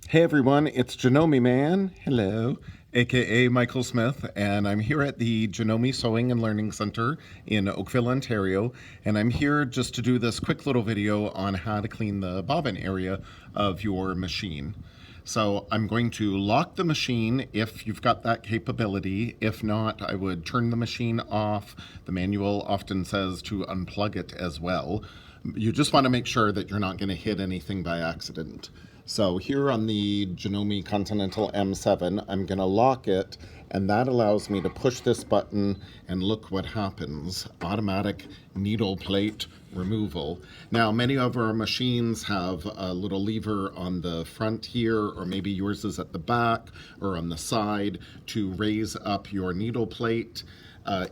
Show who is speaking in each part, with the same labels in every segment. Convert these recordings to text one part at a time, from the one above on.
Speaker 1: Hey everyone, it's Janome Man. Hello, aka Michael Smith, and I'm here at the Janome Sewing and Learning Center in Oakville, Ontario. And I'm here just to do this quick little video on how to clean the bobbin area of your machine. So I'm going to lock the machine if you've got that capability. If not, I would turn the machine off. The manual often says to unplug it as well. You just want to make sure that you're not going to hit anything by accident. So here on the Janome Continental M7, I'm going to lock it, and that allows me to push this button and look what happens. Automatic needle plate removal. Now, many of our machines have a little lever on the front here, or maybe yours is at the back or on the side to raise up your needle plate.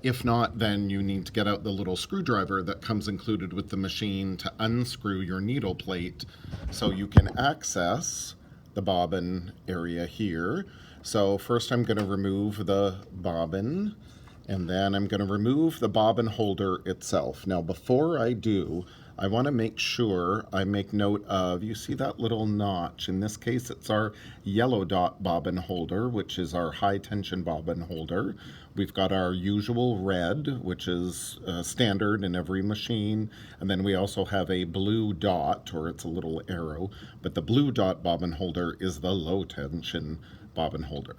Speaker 1: If not, then you need to get out the little screwdriver that comes included with the machine to unscrew your needle plate so you can access the bobbin area here. So first I'm going to remove the bobbin, and then I'm going to remove the bobbin holder itself. Now before I do, I want to make sure I make note of, you see that little notch? In this case, it's our yellow dot bobbin holder, which is our high tension bobbin holder. We've got our usual red, which is standard in every machine. And then we also have a blue dot, or it's a little arrow. But the blue dot bobbin holder is the low tension bobbin holder.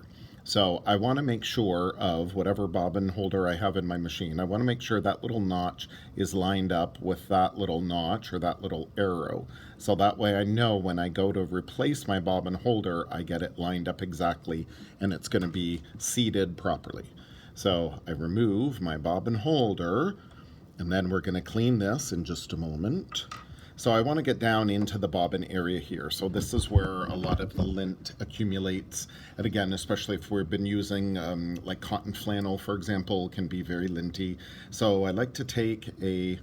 Speaker 1: So I want to make sure of whatever bobbin holder I have in my machine. I want to make sure that little notch is lined up with that little notch or that little arrow. So that way I know when I go to replace my bobbin holder, I get it lined up exactly and it's going to be seated properly. So I remove my bobbin holder, and then we're going to clean this in just a moment. So I want to get down into the bobbin area here. So this is where a lot of the lint accumulates. And again, especially if we've been using like cotton flannel, for example, can be very linty. So I like to take a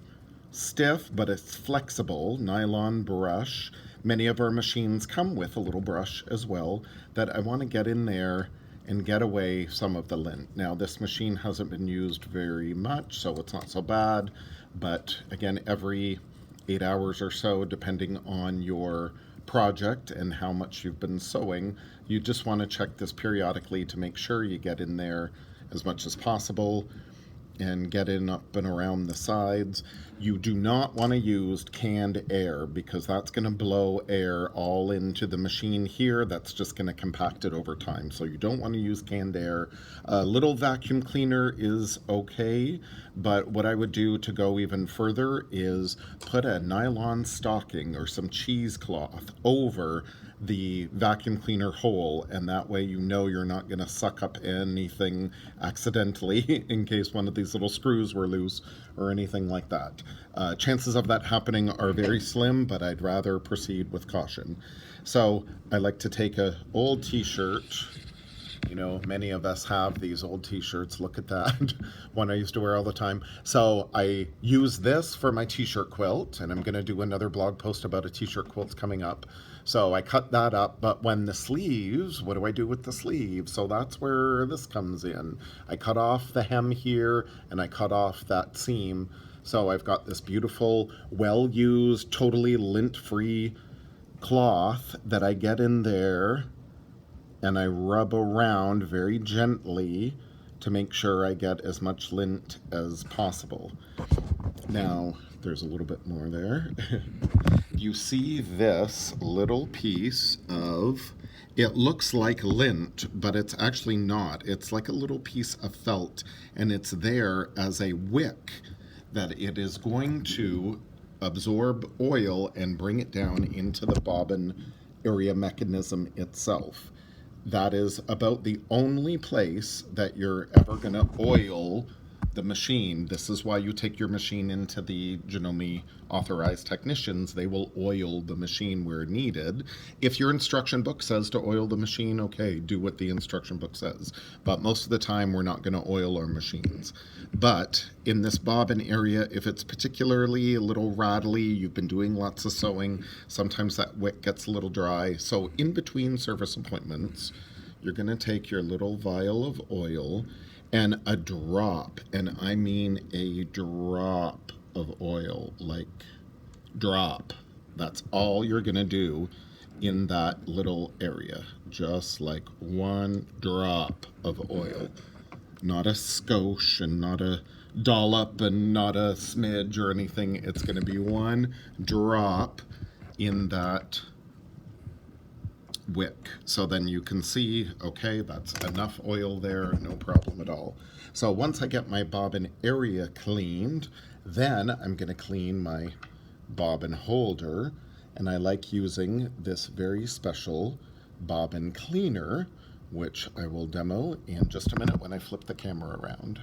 Speaker 1: stiff, but it's flexible nylon brush. Many of our machines come with a little brush as well that I want to get in there and get away some of the lint. Now this machine hasn't been used very much, so it's not so bad. But again, every 8 hours or so, depending on your project and how much you've been sewing, you just want to check this periodically to make sure you get in there as much as possible and get in up and around the sides. You do not want to use canned air because that's going to blow air all into the machine here. That's just going to compact it over time. So you don't want to use canned air. A little vacuum cleaner is okay, but what I would do to go even further is put a nylon stocking or some cheesecloth over the vacuum cleaner hole, and that way you know you're not going to suck up anything accidentally in case one of these little screws were loose or anything like that. Chances of that happening are very slim, but I'd rather proceed with caution. So I like to take an old t-shirt. You know, many of us have these old t-shirts. Look at that. One I used to wear all the time. So I use this for my t-shirt quilt, and I'm going to do another blog post about a t-shirt quilt coming up. So I cut that up, but when the sleeves, what do I do with the sleeves? So that's where this comes in. I cut off the hem here, and I cut off that seam. So I've got this beautiful, well-used, totally lint-free cloth that I get in there, and I rub around very gently to make sure I get as much lint as possible. Now, there's a little bit more there. You see this little piece of, it looks like lint, but it's actually not. It's like a little piece of felt, and it's there as a wick that it is going to absorb oil and bring it down into the bobbin area mechanism itself. That is about the only place that you're ever going to oil the machine. This is why you take your machine into the Janome authorized technicians. They will oil the machine where needed. If your instruction book says to oil the machine, okay, do what the instruction book says. But most of the time, we're not going to oil our machines. But in this bobbin area, if it's particularly a little rattly, you've been doing lots of sewing, sometimes that wick gets a little dry. So in between service appointments, you're going to take your little vial of oil and a drop, and I mean a drop of oil, like drop. That's all you're gonna do in that little area, just like one drop of oil. Not a skosh and not a dollop and not a smidge or anything. It's going to be one drop in that wick. So then you can see, okay, that's enough oil there, no problem at all. So once I get my bobbin area cleaned, then I'm going to clean my bobbin holder, and I like using this very special bobbin cleaner, which I will demo in just a minute when I flip the camera around.